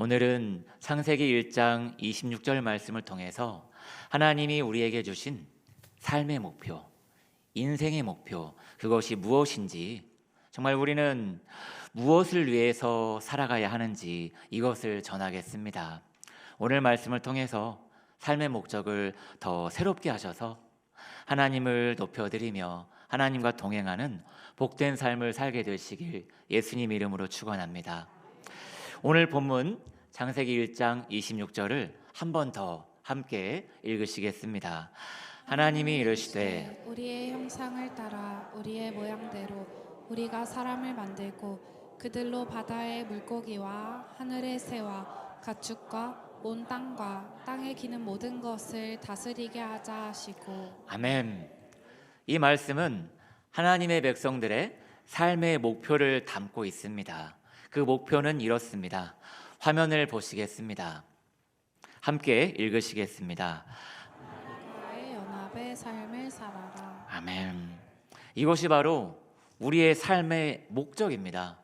오늘은 창세기 1장 26절 말씀을 통해서 하나님이 우리에게 주신 삶의 목표, 인생의 목표, 그것이 무엇인지, 정말 우리는 무엇을 위해서 살아가야 하는지 이것을 전하겠습니다. 오늘 말씀을 통해서 삶의 목적을 더 새롭게 하셔서 하나님을 높여드리며 하나님과 동행하는 복된 삶을 살게 되시길 예수님 이름으로 축원합니다. 오늘 본문 창세기 1장 26절을 한 번 더 함께 읽으시겠습니다. 하나님이 이르시되 우리의 형상을 따라 우리의 모양대로 우리가 사람을 만들고 그들로 바다의 물고기와 하늘의 새와 가축과 온 땅과 땅에 기는 모든 것을 다스리게 하자 하시고. 아멘. 이 말씀은 하나님의 백성들의 삶의 목표를 담고 있습니다. 그 목표는 이렇습니다. 화면을 보시겠습니다. 함께 읽으시겠습니다. 나의 연합의 삶을 살아라. 아멘. 이것이 바로 우리의 삶의 목적입니다.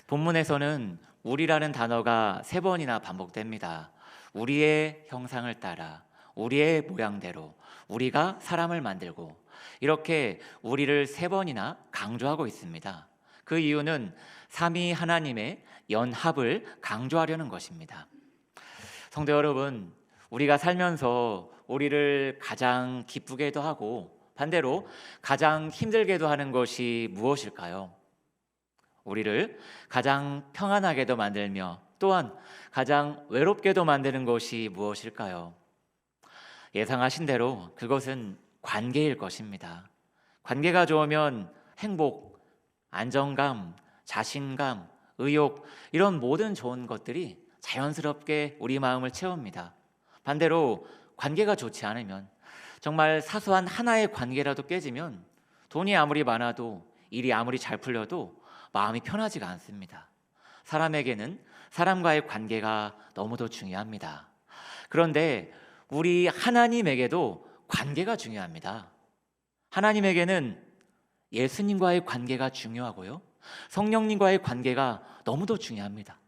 본문에서는 우리라는 단어가 3번이나 반복됩니다. 우리의 형상을 따라, 우리의 모양대로, 우리가 사람을 만들고, 이렇게 우리를 3번이나 강조하고 있습니다. 그 이유는 삼위 하나님의 연합을 강조하려는 것입니다. 성도 여러분, 우리가 살면서 우리를 가장 기쁘게도 하고 반대로 가장 힘들게도 하는 것이 무엇일까요? 우리를 가장 평안하게도 만들며 또한 가장 외롭게도 만드는 것이 무엇일까요? 예상하신 대로 그것은 관계일 것입니다. 관계가 좋으면 행복, 안정감, 자신감, 의욕, 이런 모든 좋은 것들이 자연스럽게 우리 마음을 채웁니다. 반대로 관계가 좋지 않으면, 정말 사소한 하나의 관계라도 깨지면 돈이 아무리 많아도, 일이 아무리 잘 풀려도 마음이 편하지가 않습니다. 사람에게는 사람과의 관계가 너무도 중요합니다. 그런데 우리 하나님에게도 관계가 중요합니다. 하나님에게는 예수님과의 관계가 중요하고요, 성령님과의 관계가 너무도 중요합니다.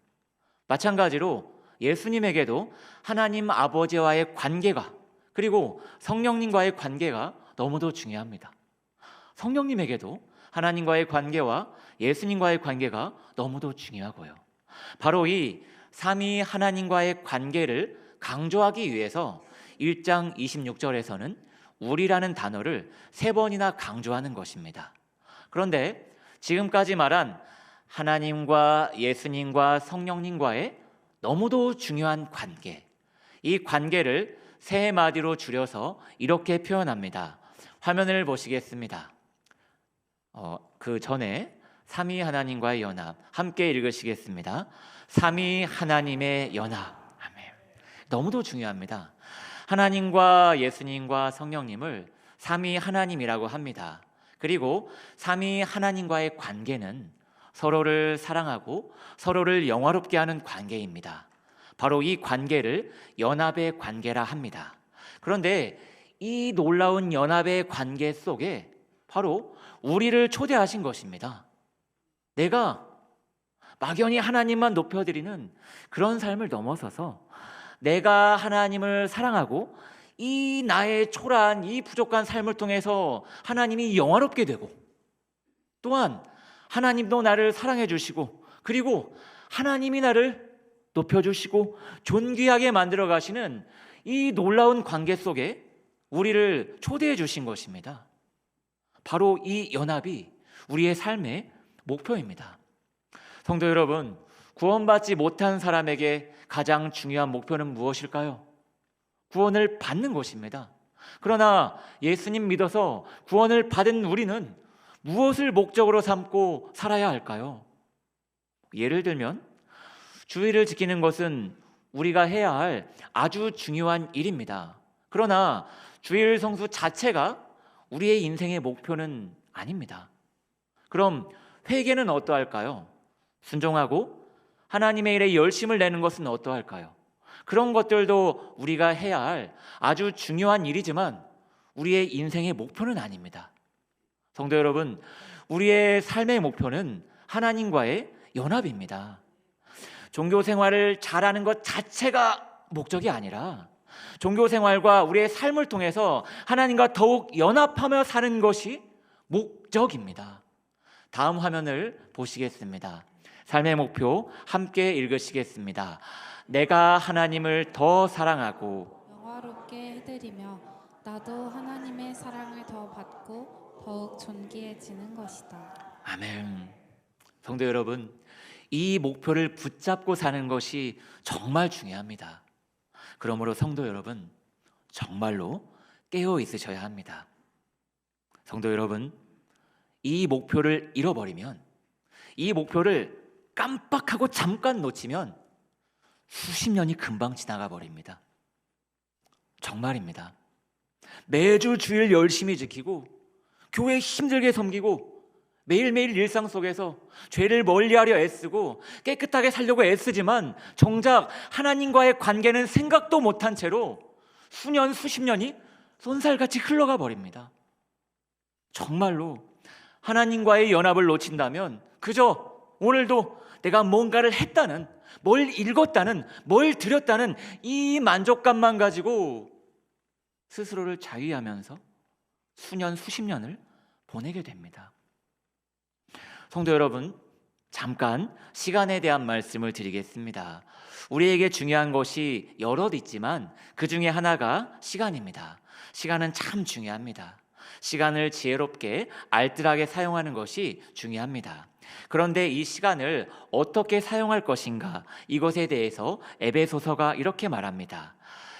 마찬가지로 예수님에게도 하나님 아버지와의 관계가, 그리고 성령님과의 관계가 너무도 중요합니다. 성령님에게도 하나님과의 관계와 예수님과의 관계가 너무도 중요하고요. 바로 이 삼위 하나님과의 관계를 강조하기 위해서 1장 26절에서는 우리라는 단어를 3번이나 강조하는 것입니다. 그런데 지금까지 말한 하나님과 예수님과 성령님과의 너무도 중요한 관계, 이 관계를 3마디로 줄여서 이렇게 표현합니다. 화면을 보시겠습니다. 그 전에 삼위 하나님과의 연합, 함께 읽으시겠습니다. 삼위 하나님의 연합. 아멘. 너무도 중요합니다. 하나님과 예수님과 성령님을 삼위 하나님이라고 합니다. 그리고 삼위 하나님과의 관계는 서로를 사랑하고 서로를 영화롭게 하는 관계입니다. 바로 이 관계를 연합의 관계라 합니다. 그런데 이 놀라운 연합의 관계 속에 바로 우리를 초대하신 것입니다. 내가 막연히 하나님만 높여드리는 그런 삶을 넘어서서 내가 하나님을 사랑하고 이 나의 초라한 이 부족한 삶을 통해서 하나님이 영화롭게 되고, 또한 하나님도 나를 사랑해 주시고, 그리고 하나님이 나를 높여주시고 존귀하게 만들어 가시는 이 놀라운 관계 속에 우리를 초대해 주신 것입니다. 바로 이 연합이 우리의 삶의 목표입니다. 성도 여러분, 구원받지 못한 사람에게 가장 중요한 목표는 무엇일까요? 구원을 받는 것입니다. 그러나 예수님 믿어서 구원을 받은 우리는 무엇을 목적으로 삼고 살아야 할까요? 예를 들면 주의를 지키는 것은 우리가 해야 할 아주 중요한 일입니다. 그러나 주일 성수 자체가 우리의 인생의 목표는 아닙니다. 그럼 회개는 어떠할까요? 순종하고 하나님의 일에 열심을 내는 것은 어떠할까요? 그런 것들도 우리가 해야 할 아주 중요한 일이지만 우리의 인생의 목표는 아닙니다. 성도 여러분, 우리의 삶의 목표는 하나님과의 연합입니다. 종교 생활을 잘하는 것 자체가 목적이 아니라 종교 생활과 우리의 삶을 통해서 하나님과 더욱 연합하며 사는 것이 목적입니다. 다음 화면을 보시겠습니다. 삶의 목표 함께 읽으시겠습니다. 내가 하나님을 더 사랑하고 영화롭게 해드리며 나도 하나님의 사랑을 더 받고 더욱 존귀해지는 것이다. 아멘. 성도 여러분, 이 목표를 붙잡고 사는 것이 정말 중요합니다. 그러므로 성도 여러분, 정말로 깨어 있으셔야 합니다. 성도 여러분, 이 목표를 잃어버리면, 이 목표를 깜빡하고 잠깐 놓치면 수십 년이 금방 지나가 버립니다. 정말입니다. 매주 주일 열심히 지키고 교회 힘들게 섬기고 매일매일 일상 속에서 죄를 멀리하려 애쓰고 깨끗하게 살려고 애쓰지만 정작 하나님과의 관계는 생각도 못한 채로 수년 수십 년이 쏜살같이 흘러가 버립니다. 정말로 하나님과의 연합을 놓친다면 그저 오늘도 내가 뭔가를 했다는, 뭘 읽었다는, 뭘 들였다는 이 만족감만 가지고 스스로를 자위하면서 수년 수십 년을 보내게 됩니다. 성도 여러분, 잠깐 시간에 대한 말씀을 드리겠습니다. 우리에게 중요한 것이 여럿 있지만 그 중에 하나가 시간입니다. 시간은 참 중요합니다. 시간을 지혜롭게 알뜰하게 사용하는 것이 중요합니다. 그런데 이 시간을 어떻게 사용할 것인가, 이것에 대해서 에베소서가 이렇게 말합니다.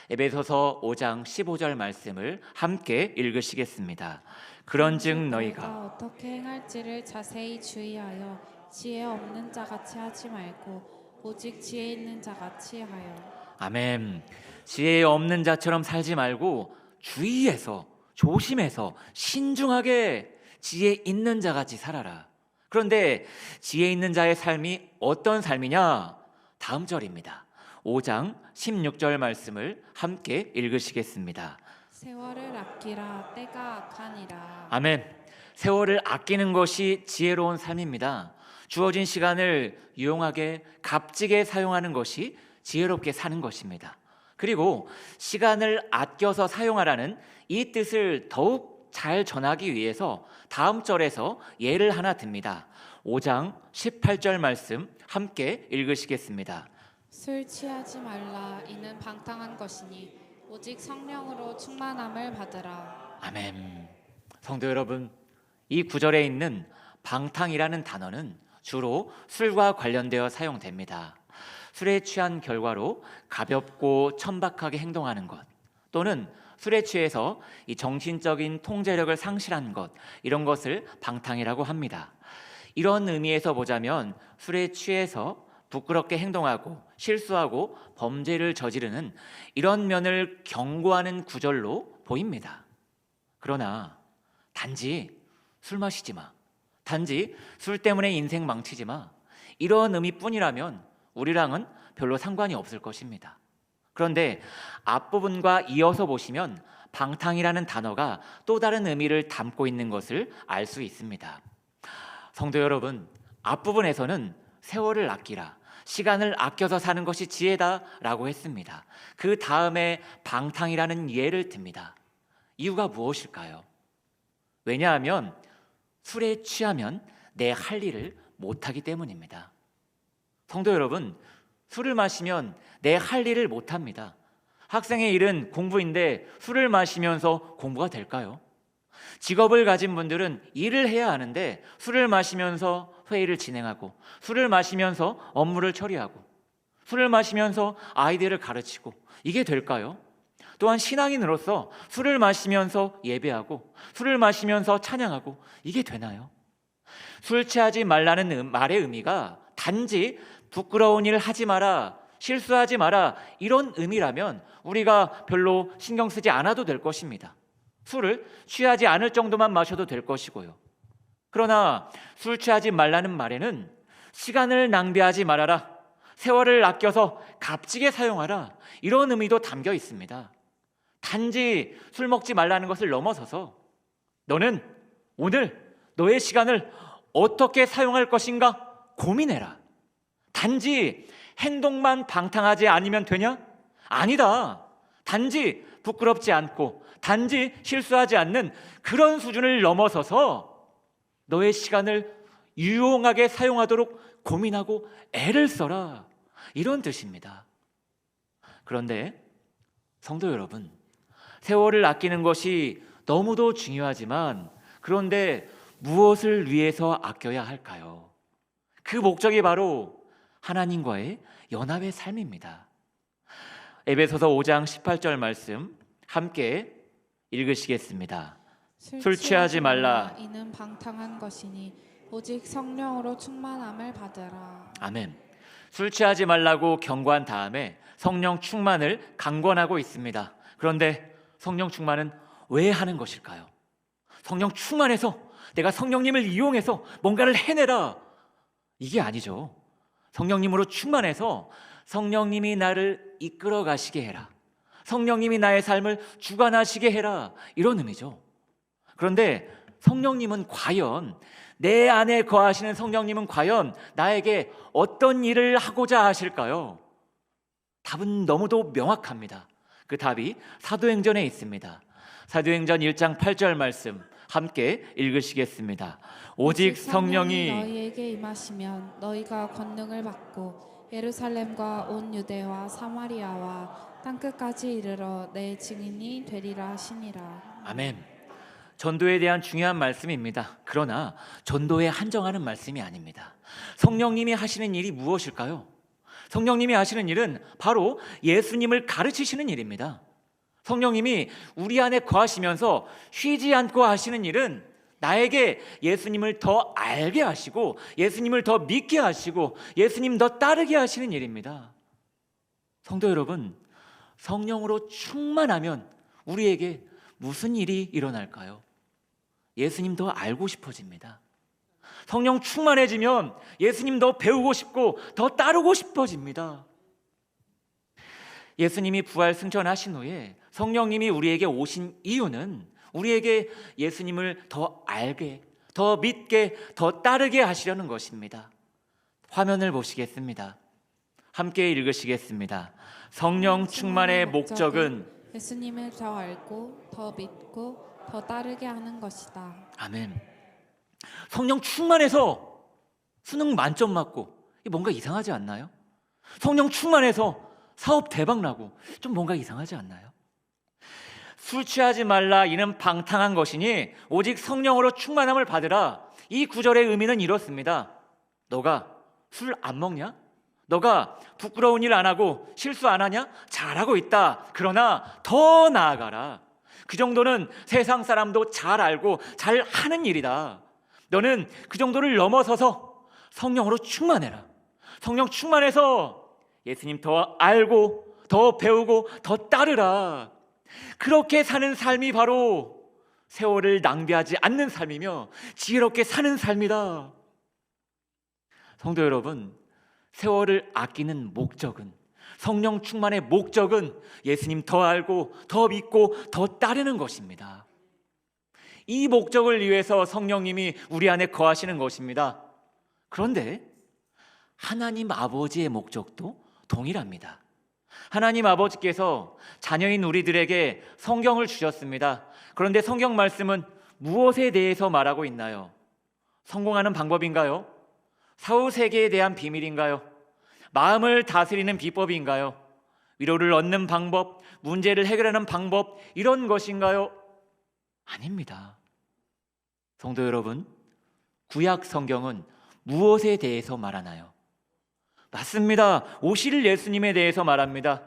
에베소서 5장 15절 말씀을 함께 읽으시겠습니다. 그런즉 너희가 어떻게 행할지를 자세히 주의하여 지혜 없는 자같이 하지 말고 오직 지혜 있는 자같이 하여. 아멘. 지혜 없는 자처럼 살지 말고 주의해서, 조심해서, 신중하게 지혜 있는 자같이 살아라. 그런데 지혜 있는 자의 삶이 어떤 삶이냐? 다음 절입니다. 5장 16절 말씀을 함께 읽으시겠습니다. 세월을 아끼라 때가 악하니라. 아멘. 세월을 아끼는 것이 지혜로운 삶입니다. 주어진 시간을 유용하게 값지게 사용하는 것이 지혜롭게 사는 것입니다. 그리고 시간을 아껴서 사용하라는 이 뜻을 더욱 잘 전하기 위해서 다음 절에서 예를 하나 듭니다. 5장 18절 말씀 함께 읽으시겠습니다. 술 취하지 말라. 이는 방탕한 것이니 오직 성령으로 충만함을 받으라. 아멘. 성도 여러분, 이 구절에 있는 방탕이라는 단어는 주로 술과 관련되어 사용됩니다. 술에 취한 결과로 가볍고 천박하게 행동하는 것, 또는 술에 취해서 이 정신적인 통제력을 상실한 것, 이런 것을 방탕이라고 합니다. 이런 의미에서 보자면 술에 취해서 부끄럽게 행동하고 실수하고 범죄를 저지르는 이런 면을 경고하는 구절로 보입니다. 그러나 단지 술 마시지 마, 단지 술 때문에 인생 망치지 마, 이런 의미뿐이라면 우리랑은 별로 상관이 없을 것입니다. 그런데 앞부분과 이어서 보시면 방탕이라는 단어가 또 다른 의미를 담고 있는 것을 알 수 있습니다. 성도 여러분, 앞부분에서는 세월을 아끼라, 시간을 아껴서 사는 것이 지혜다라고 했습니다. 그 다음에 방탕이라는 예를 듭니다. 이유가 무엇일까요? 왜냐하면 술에 취하면 내 할 일을 못하기 때문입니다. 성도 여러분, 술을 마시면 내 할 일을 못합니다. 학생의 일은 공부인데 술을 마시면서 공부가 될까요? 직업을 가진 분들은 일을 해야 하는데 술을 마시면서 회의를 진행하고, 술을 마시면서 업무를 처리하고, 술을 마시면서 아이들을 가르치고, 이게 될까요? 또한 신앙인으로서 술을 마시면서 예배하고, 술을 마시면서 찬양하고, 이게 되나요? 술 취하지 말라는 말의 의미가 단지 부끄러운 일 하지 마라, 실수하지 마라, 이런 의미라면 우리가 별로 신경 쓰지 않아도 될 것입니다. 술을 취하지 않을 정도만 마셔도 될 것이고요. 그러나 술 취하지 말라는 말에는 시간을 낭비하지 말아라, 세월을 아껴서 값지게 사용하라, 이런 의미도 담겨 있습니다. 단지 술 먹지 말라는 것을 넘어서서 너는 오늘 너의 시간을 어떻게 사용할 것인가 고민해라. 단지 행동만 방탕하지 않으면 되냐? 아니다. 단지 부끄럽지 않고 단지 실수하지 않는 그런 수준을 넘어서서 너의 시간을 유용하게 사용하도록 고민하고 애를 써라, 이런 뜻입니다. 그런데 성도 여러분, 세월을 아끼는 것이 너무도 중요하지만 그런데 무엇을 위해서 아껴야 할까요? 그 목적이 바로 하나님과의 연합의 삶입니다. 에베소서 5장 18절 말씀 함께 읽으시겠습니다. 술 취하지 말라. 이는 방탕한 것이니 오직 성령으로 충만함을 받으라. 아멘. 술 취하지 말라고 경고한 다음에 성령 충만을 강권하고 있습니다. 그런데 성령 충만은 왜 하는 것일까요? 성령 충만해서 내가 성령님을 이용해서 뭔가를 해내라, 이게 아니죠. 성령님으로 충만해서 성령님이 나를 이끌어 가시게 해라, 성령님이 나의 삶을 주관하시게 해라, 이런 의미죠. 그런데 성령님은 과연, 내 안에 거하시는 성령님은 과연 나에게 어떤 일을 하고자 하실까요? 답은 너무도 명확합니다. 그 답이 사도행전에 있습니다. 사도행전 1장 8절 말씀 함께 읽으시겠습니다. 오직 성령이 너희에게 임하시면 너희가 권능을 받고 예루살렘과 온 유대와 사마리아와 땅끝까지 이르러 내 증인이 되리라 하시니라. 아멘. 전도에 대한 중요한 말씀입니다. 그러나 전도에 한정하는 말씀이 아닙니다. 성령님이 하시는 일이 무엇일까요? 성령님이 하시는 일은 바로 예수님을 가르치시는 일입니다. 성령님이 우리 안에 거하시면서 쉬지 않고 하시는 일은 나에게 예수님을 더 알게 하시고 예수님을 더 믿게 하시고 예수님 더 따르게 하시는 일입니다. 성도 여러분, 성령으로 충만하면 우리에게 무슨 일이 일어날까요? 예수님 더 알고 싶어집니다. 성령 충만해지면 예수님 더 배우고 싶고 더 따르고 싶어집니다. 예수님이 부활 승천하신 후에 성령님이 우리에게 오신 이유는 우리에게 예수님을 더 알게, 더 믿게, 더 따르게 하시려는 것입니다. 화면을 보시겠습니다. 함께 읽으시겠습니다. 성령 충만의 목적은 예수님을 더 알고 더 믿고 더 따르게 하는 것이다. 아멘. 성령 충만해서 수능 만점 맞고 뭔가 이상하지 않나요? 성령 충만해서 사업 대박 나고 좀 뭔가 이상하지 않나요? 술 취하지 말라, 이는 방탕한 것이니 오직 성령으로 충만함을 받으라. 이 구절의 의미는 이렇습니다. 너가 술 안 먹냐? 너가 부끄러운 일 안 하고 실수 안 하냐? 잘하고 있다. 그러나 더 나아가라. 그 정도는 세상 사람도 잘 알고 잘 하는 일이다. 너는 그 정도를 넘어서서 성령으로 충만해라. 성령 충만해서 예수님 더 알고 더 배우고 더 따르라. 그렇게 사는 삶이 바로 세월을 낭비하지 않는 삶이며 지혜롭게 사는 삶이다. 성도 여러분, 세월을 아끼는 목적은, 성령 충만의 목적은 예수님 더 알고 더 믿고 더 따르는 것입니다. 이 목적을 위해서 성령님이 우리 안에 거하시는 것입니다. 그런데 하나님 아버지의 목적도 동일합니다. 하나님 아버지께서 자녀인 우리들에게 성경을 주셨습니다. 그런데 성경 말씀은 무엇에 대해서 말하고 있나요? 성공하는 방법인가요? 사후세계에 대한 비밀인가요? 마음을 다스리는 비법인가요? 위로를 얻는 방법, 문제를 해결하는 방법, 이런 것인가요? 아닙니다. 성도 여러분, 구약 성경은 무엇에 대해서 말하나요? 맞습니다. 오실 예수님에 대해서 말합니다.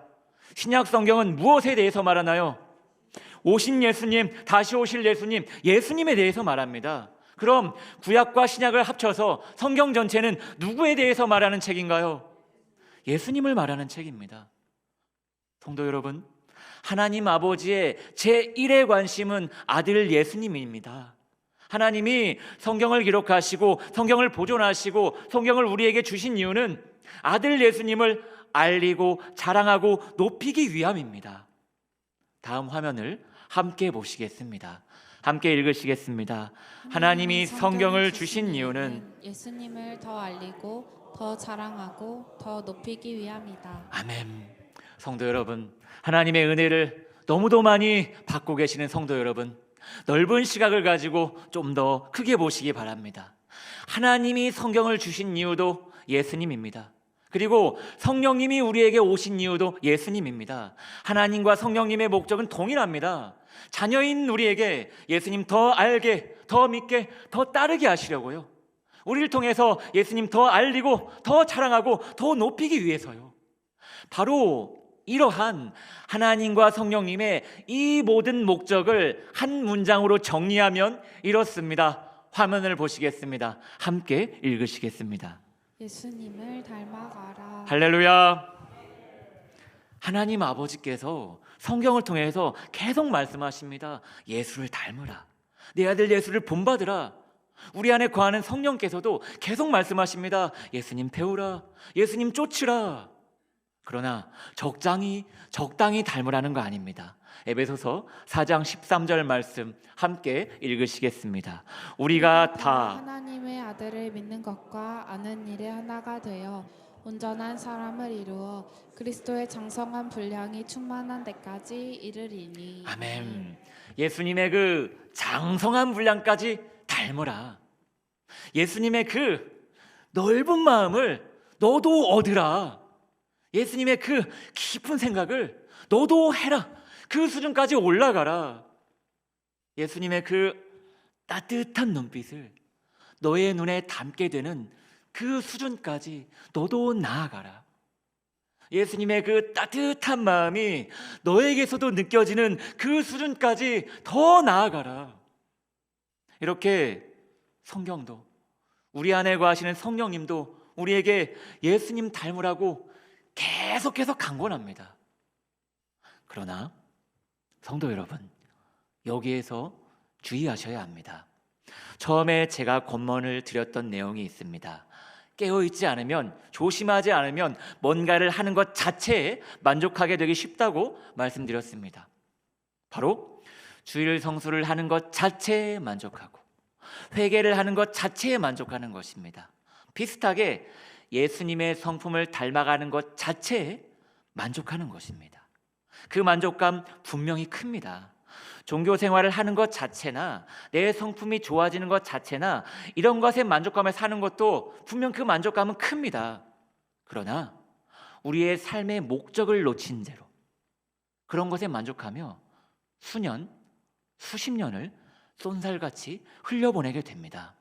신약 성경은 무엇에 대해서 말하나요? 오신 예수님, 다시 오실 예수님, 예수님에 대해서 말합니다. 그럼 구약과 신약을 합쳐서 성경 전체는 누구에 대해서 말하는 책인가요? 예수님을 말하는 책입니다. 성도 여러분, 하나님 아버지의 제1의 관심은 아들 예수님입니다. 하나님이 성경을 기록하시고 성경을 보존하시고 성경을 우리에게 주신 이유는 아들 예수님을 알리고 자랑하고 높이기 위함입니다. 다음 화면을 함께 보시겠습니다. 함께 읽으시겠습니다. 하나님이 성경을 주신 이유는 예수님을 더 알리고 더 자랑하고 더 높이기 위함이다. 아멘. 성도 여러분, 하나님의 은혜를 너무도 많이 받고 계시는 성도 여러분, 넓은 시각을 가지고 좀 더 크게 보시기 바랍니다. 하나님이 성경을 주신 이유도 예수님입니다. 그리고 성령님이 우리에게 오신 이유도 예수님입니다. 하나님과 성령님의 목적은 동일합니다. 자녀인 우리에게 예수님 더 알게, 더 믿게, 더 따르게 하시려고요. 우리를 통해서 예수님 더 알리고 더 자랑하고 더 높이기 위해서요. 바로 이러한 하나님과 성령님의 이 모든 목적을 한 문장으로 정리하면 이렇습니다. 화면을 보시겠습니다. 함께 읽으시겠습니다. 예수님을 닮아가라. 할렐루야. 하나님 아버지께서 성경을 통해서 계속 말씀하십니다. 예수를 닮으라. 내 아들 예수를 본받으라. 우리 안에 거하는 성령께서도 계속 말씀하십니다. 예수님 배우라. 예수님 쫓으라. 그러나 적당히 닮으라는 거 아닙니다. 에베소서 4장 13절 말씀 함께 읽으시겠습니다. 우리가 다 하나님의 아들을 믿는 것과 아는 일에 하나가 되어 온전한 사람을 이루어 그리스도의 장성한 분량이 충만한 데까지 이르리니. 아멘. 예수님의 그 장성한 분량까지 닮으라. 예수님의 그 넓은 마음을 너도 얻으라. 예수님의 그 깊은 생각을 너도 해라. 그 수준까지 올라가라. 예수님의 그 따뜻한 눈빛을 너의 눈에 담게 되는 그 수준까지 너도 나아가라. 예수님의 그 따뜻한 마음이 너에게서도 느껴지는 그 수준까지 더 나아가라. 이렇게 성경도, 우리 안에 거하시는 성령님도 우리에게 예수님 닮으라고 계속해서 강권합니다. 그러나 성도 여러분, 여기에서 주의하셔야 합니다. 처음에 제가 권면을 드렸던 내용이 있습니다. 깨어있지 않으면, 조심하지 않으면 뭔가를 하는 것 자체에 만족하게 되기 쉽다고 말씀드렸습니다. 바로 주일 성수를 하는 것 자체에 만족하고 회개를 하는 것 자체에 만족하는 것입니다. 비슷하게 예수님의 성품을 닮아가는 것 자체에 만족하는 것입니다. 그 만족감 분명히 큽니다. 종교 생활을 하는 것 자체나 내 성품이 좋아지는 것 자체나 이런 것에 만족감을 사는 것도 분명 그 만족감은 큽니다. 그러나 우리의 삶의 목적을 놓친 채로 그런 것에 만족하며 수년, 수십 년을 쏜살같이 흘려보내게 됩니다.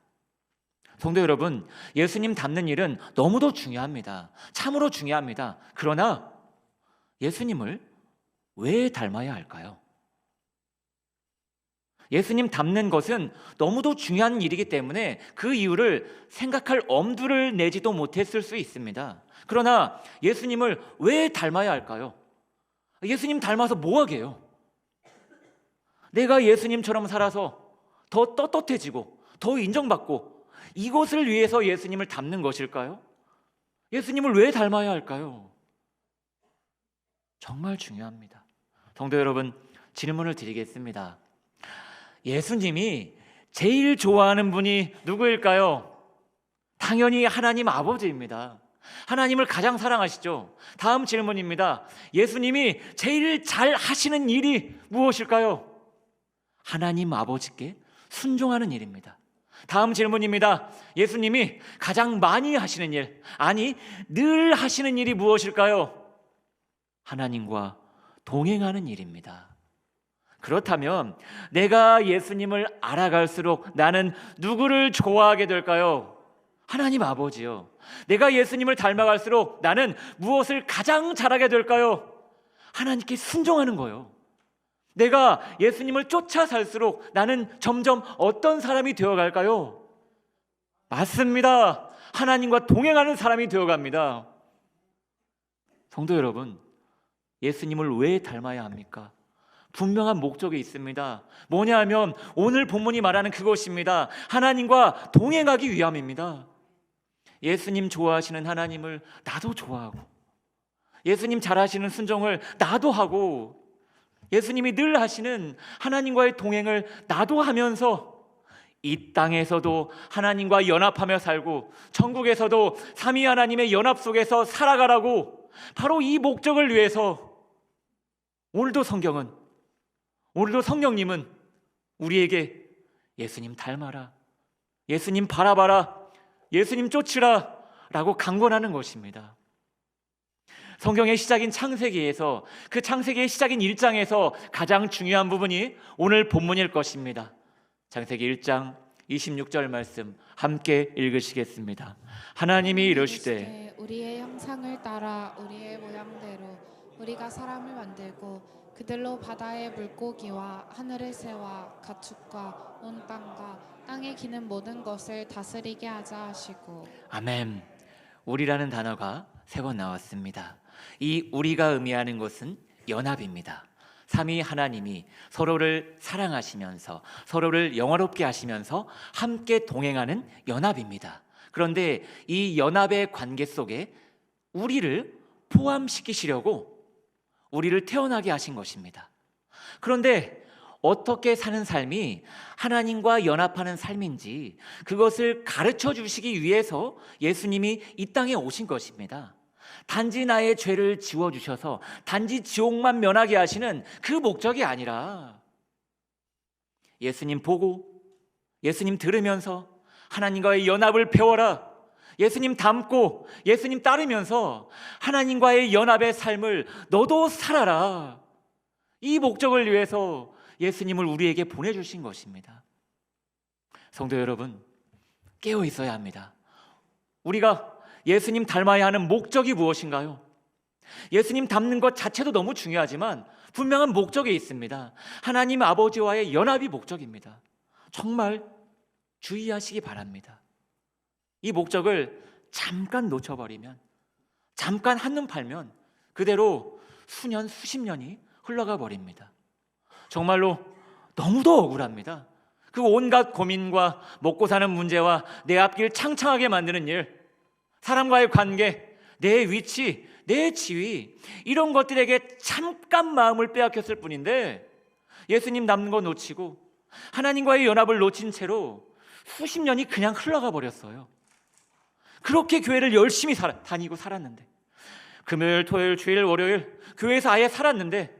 성도 여러분, 예수님 닮는 일은 너무도 중요합니다. 참으로 중요합니다. 그러나 예수님을 왜 닮아야 할까요? 예수님 닮는 것은 너무도 중요한 일이기 때문에 그 이유를 생각할 엄두를 내지도 못했을 수 있습니다. 그러나 예수님을 왜 닮아야 할까요? 예수님 닮아서 뭐 하게요? 내가 예수님처럼 살아서 더 떳떳해지고 더 인정받고 이것을 위해서 예수님을 닮는 것일까요? 예수님을 왜 닮아야 할까요? 정말 중요합니다. 성도 여러분, 질문을 드리겠습니다. 예수님이 제일 좋아하는 분이 누구일까요? 당연히 하나님 아버지입니다. 하나님을 가장 사랑하시죠. 다음 질문입니다. 예수님이 제일 잘 하시는 일이 무엇일까요? 하나님 아버지께 순종하는 일입니다. 다음 질문입니다. 예수님이 가장 많이 하시는 일, 아니 늘 하시는 일이 무엇일까요? 하나님과 동행하는 일입니다. 그렇다면 내가 예수님을 알아갈수록 나는 누구를 좋아하게 될까요? 하나님 아버지요. 내가 예수님을 닮아갈수록 나는 무엇을 가장 잘하게 될까요? 하나님께 순종하는 거요. 내가 예수님을 쫓아 살수록 나는 점점 어떤 사람이 되어갈까요? 맞습니다. 하나님과 동행하는 사람이 되어갑니다. 성도 여러분, 예수님을 왜 닮아야 합니까? 분명한 목적이 있습니다. 뭐냐 하면 오늘 본문이 말하는 그것입니다. 하나님과 동행하기 위함입니다. 예수님 좋아하시는 하나님을 나도 좋아하고, 예수님 잘하시는 순종을 나도 하고, 예수님이 늘 하시는 하나님과의 동행을 나도 하면서 이 땅에서도 하나님과 연합하며 살고 천국에서도 삼위 하나님의 연합 속에서 살아가라고, 바로 이 목적을 위해서 오늘도 성령님은 우리에게 예수님 닮아라, 예수님 바라봐라, 예수님 쫓으라 라고 강권하는 것입니다. 성경의 시작인 창세기에서, 그 창세기의 시작인 1장에서 가장 중요한 부분이 오늘 본문일 것입니다. 창세기 1장 26절 말씀 함께 읽으시겠습니다. 하나님이 이르시되 우리의 형상을 따라 우리의 모양대로 우리가 사람을 만들고 그들로 바다의 물고기와 하늘의 새와 가축과 온 땅과 땅에 기는 모든 것을 다스리게 하자 하시고. 아멘. 우리라는 단어가 3번 나왔습니다. 이 우리가 의미하는 것은 연합입니다. 삼위 하나님이 서로를 사랑하시면서 서로를 영화롭게 하시면서 함께 동행하는 연합입니다. 그런데 이 연합의 관계 속에 우리를 포함시키시려고 우리를 태어나게 하신 것입니다. 그런데 어떻게 사는 삶이 하나님과 연합하는 삶인지 그것을 가르쳐 주시기 위해서 예수님이 이 땅에 오신 것입니다. 단지 나의 죄를 지워주셔서 단지 지옥만 면하게 하시는 그 목적이 아니라, 예수님 보고 예수님 들으면서 하나님과의 연합을 배워라, 예수님 닮고 예수님 따르면서 하나님과의 연합의 삶을 너도 살아라, 이 목적을 위해서 예수님을 우리에게 보내주신 것입니다. 성도 여러분, 깨어 있어야 합니다. 우리가 예수님 닮아야 하는 목적이 무엇인가요? 예수님 닮는 것 자체도 너무 중요하지만 분명한 목적이 있습니다. 하나님 아버지와의 연합이 목적입니다. 정말 주의하시기 바랍니다. 이 목적을 잠깐 놓쳐버리면, 잠깐 한눈 팔면 그대로 수년, 수십 년이 흘러가 버립니다. 정말로 너무도 억울합니다. 그 온갖 고민과 먹고 사는 문제와 내 앞길 창창하게 만드는 일, 사람과의 관계, 내 위치, 내 지위, 이런 것들에게 잠깐 마음을 빼앗겼을 뿐인데 예수님 닮는 거 놓치고 하나님과의 연합을 놓친 채로 수십 년이 그냥 흘러가 버렸어요. 그렇게 교회를 열심히 다니고 살았는데, 금요일, 토요일, 주일, 월요일 교회에서 아예 살았는데,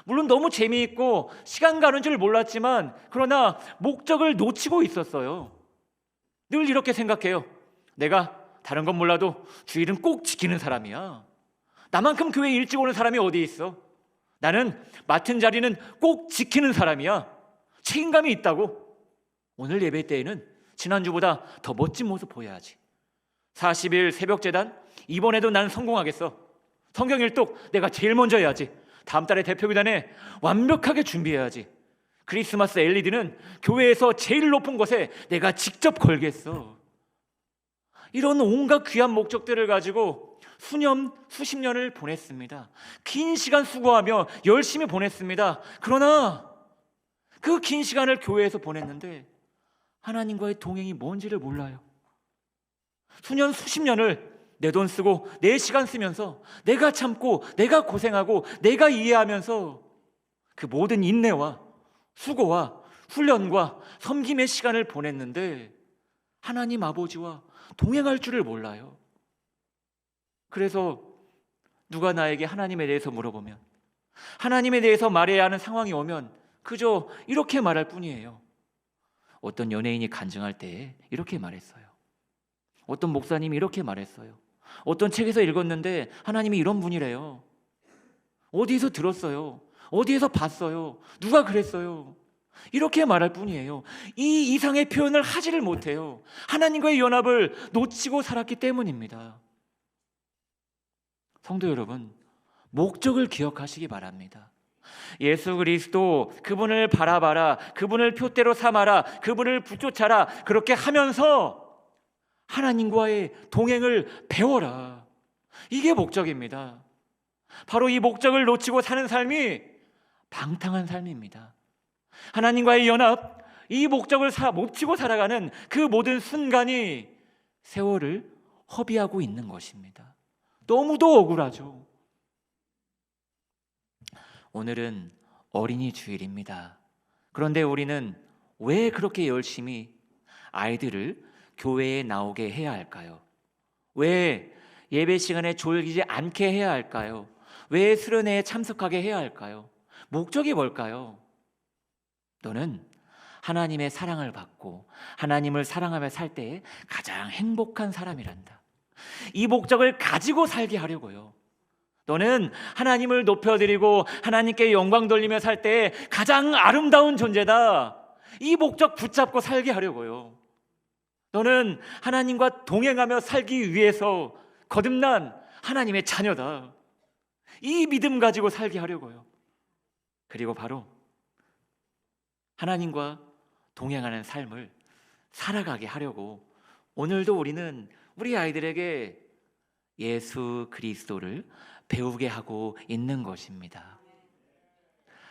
물론 너무 재미있고 시간 가는 줄 몰랐지만 그러나 목적을 놓치고 있었어요. 늘 이렇게 생각해요. 내가 다른 건 몰라도 주일은 꼭 지키는 사람이야. 나만큼 교회 일찍 오는 사람이 어디 있어? 나는 맡은 자리는 꼭 지키는 사람이야. 책임감이 있다고. 오늘 예배 때에는 지난주보다 더 멋진 모습 보여야지. 40일 새벽재단 이번에도 난 성공하겠어. 성경일독 내가 제일 먼저 해야지. 다음 달에 대표기단에 완벽하게 준비해야지. 크리스마스 LED는 교회에서 제일 높은 곳에 내가 직접 걸겠어. 이런 온갖 귀한 목적들을 가지고 수년, 수십 년을 보냈습니다. 긴 시간 수고하며 열심히 보냈습니다. 그러나 그 긴 시간을 교회에서 보냈는데 하나님과의 동행이 뭔지를 몰라요. 수년, 수십 년을 내 돈 쓰고 내 시간 쓰면서 내가 참고 내가 고생하고 내가 이해하면서 그 모든 인내와 수고와 훈련과 섬김의 시간을 보냈는데 하나님 아버지와 동행할 줄을 몰라요. 그래서 누가 나에게 하나님에 대해서 물어보면, 하나님에 대해서 말해야 하는 상황이 오면 그저 이렇게 말할 뿐이에요. 어떤 연예인이 간증할 때 이렇게 말했어요. 어떤 목사님이 이렇게 말했어요. 어떤 책에서 읽었는데 하나님이 이런 분이래요. 어디에서 들었어요? 어디에서 봤어요? 누가 그랬어요? 이렇게 말할 뿐이에요. 이 이상의 표현을 하지를 못해요. 하나님과의 연합을 놓치고 살았기 때문입니다. 성도 여러분, 목적을 기억하시기 바랍니다. 예수 그리스도, 그분을 바라봐라, 그분을 표대로 삼아라, 그분을 붙쫓아라, 그렇게 하면서 하나님과의 동행을 배워라. 이게 목적입니다. 바로 이 목적을 놓치고 사는 삶이 방탕한 삶입니다. 하나님과의 연합, 이 목적을 놓치고 살아가는 그 모든 순간이 세월을 허비하고 있는 것입니다. 너무도 억울하죠. 오늘은 어린이 주일입니다. 그런데 우리는 왜 그렇게 열심히 아이들을 교회에 나오게 해야 할까요? 왜 예배 시간에 졸기지 않게 해야 할까요? 왜 수련회에 참석하게 해야 할까요? 목적이 뭘까요? 너는 하나님의 사랑을 받고 하나님을 사랑하며 살 때에 가장 행복한 사람이란다. 이 목적을 가지고 살게 하려고요. 너는 하나님을 높여드리고 하나님께 영광 돌리며 살 때에 가장 아름다운 존재다. 이 목적 붙잡고 살게 하려고요. 너는 하나님과 동행하며 살기 위해서 거듭난 하나님의 자녀다. 이 믿음 가지고 살게 하려고요. 그리고 바로 하나님과 동행하는 삶을 살아가게 하려고 오늘도 우리는 우리 아이들에게 예수 그리스도를 배우게 하고 있는 것입니다.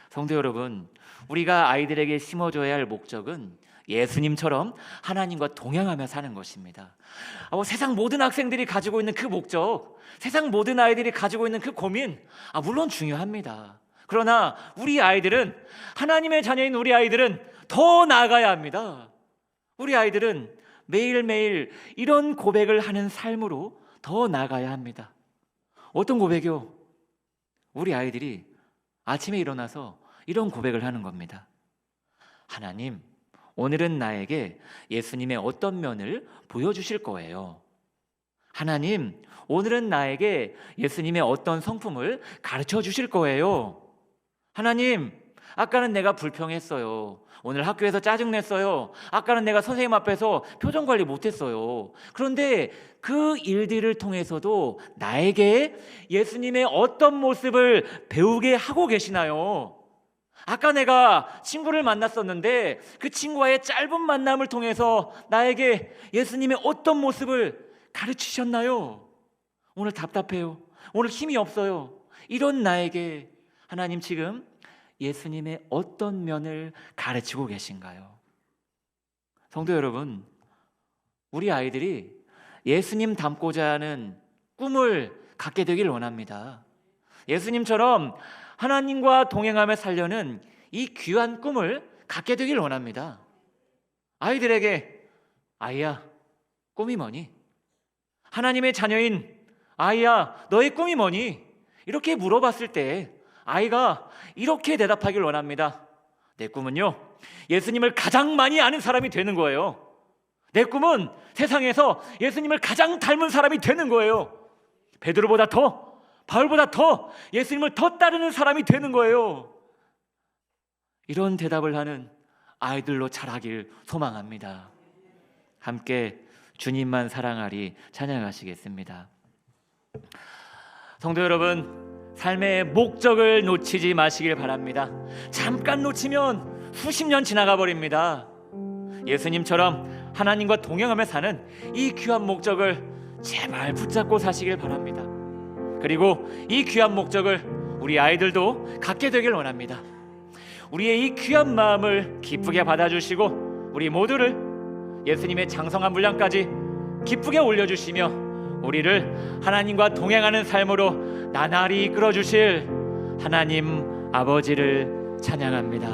성도 여러분, 우리가 아이들에게 심어줘야 할 목적은 예수님처럼 하나님과 동행하며 사는 것입니다. 세상 모든 학생들이 가지고 있는 그 목적, 세상 모든 아이들이 가지고 있는 그 고민, 물론 중요합니다. 그러나 우리 아이들은, 하나님의 자녀인 우리 아이들은 더 나아가야 합니다. 우리 아이들은 매일매일 이런 고백을 하는 삶으로 더 나아가야 합니다. 어떤 고백이요? 우리 아이들이 아침에 일어나서 이런 고백을 하는 겁니다. 하나님, 오늘은 나에게 예수님의 어떤 면을 보여주실 거예요. 하나님, 오늘은 나에게 예수님의 어떤 성품을 가르쳐 주실 거예요. 하나님, 아까는 내가 불평했어요. 오늘 학교에서 짜증냈어요. 아까는 내가 선생님 앞에서 표정 관리 못했어요. 그런데 그 일들을 통해서도 나에게 예수님의 어떤 모습을 배우게 하고 계시나요? 아까 내가 친구를 만났었는데 그 친구와의 짧은 만남을 통해서 나에게 예수님의 어떤 모습을 가르치셨나요? 오늘 답답해요. 오늘 힘이 없어요. 이런 나에게 하나님 지금 예수님의 어떤 면을 가르치고 계신가요? 성도 여러분, 우리 아이들이 예수님 닮고자 하는 꿈을 갖게 되길 원합니다. 예수님처럼 하나님과 동행하며 살려는 이 귀한 꿈을 갖게 되길 원합니다. 아이들에게 아이야, 꿈이 뭐니? 하나님의 자녀인 아이야, 너의 꿈이 뭐니? 이렇게 물어봤을 때 아이가 이렇게 대답하길 원합니다. 내 꿈은요, 예수님을 가장 많이 아는 사람이 되는 거예요. 내 꿈은 세상에서 예수님을 가장 닮은 사람이 되는 거예요. 베드로보다 더, 바울보다 더 예수님을 더 따르는 사람이 되는 거예요. 이런 대답을 하는 아이들로 자라길 소망합니다. 함께 주님만 사랑하리 찬양하시겠습니다. 성도 여러분, 삶의 목적을 놓치지 마시길 바랍니다. 잠깐 놓치면 수십 년 지나가 버립니다. 예수님처럼 하나님과 동행하며 사는 이 귀한 목적을 제발 붙잡고 사시길 바랍니다. 그리고 이 귀한 목적을 우리 아이들도 갖게 되길 원합니다. 우리의 이 귀한 마음을 기쁘게 받아주시고 우리 모두를 예수님의 장성한 분량까지 기쁘게 올려주시며 우리를 하나님과 동행하는 삶으로 나날이 이끌어주실 하나님 아버지를 찬양합니다.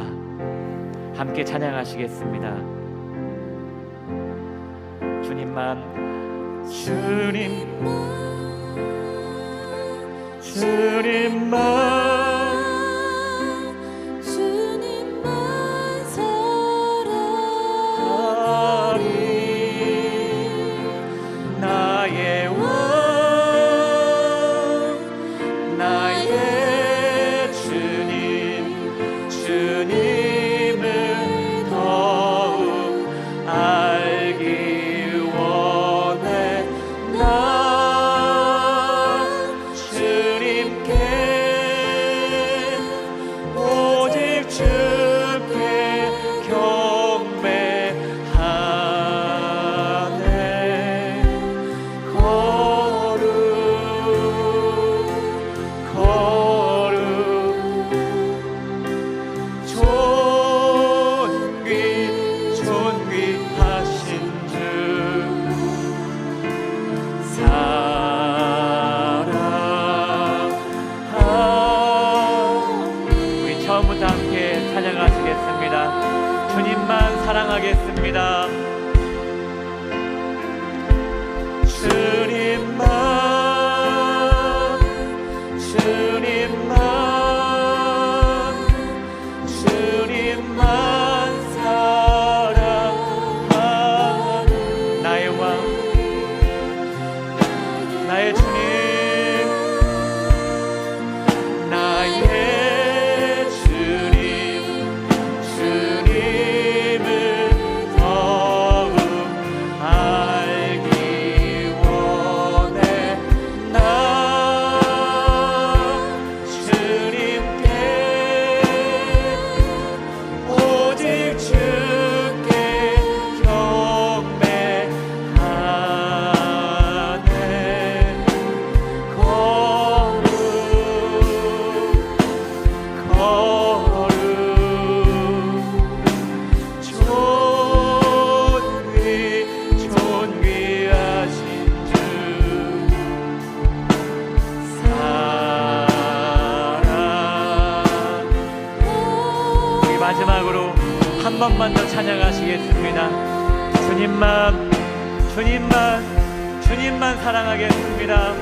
함께 찬양하시겠습니다. 주님만, 주님만 사랑하리. 나의 왕, 나의 주님, 주님을 더욱 알기 원해. 나 주님께 오직 주께 경배하네. 존귀하신 주 사랑하니. 우리 처음부터 함께 찬양하시겠습니다. 주님만 사랑하겠습니다. 마지막으로 한 번만 더 찬양하시겠습니다. 주님만 사랑하겠습니다.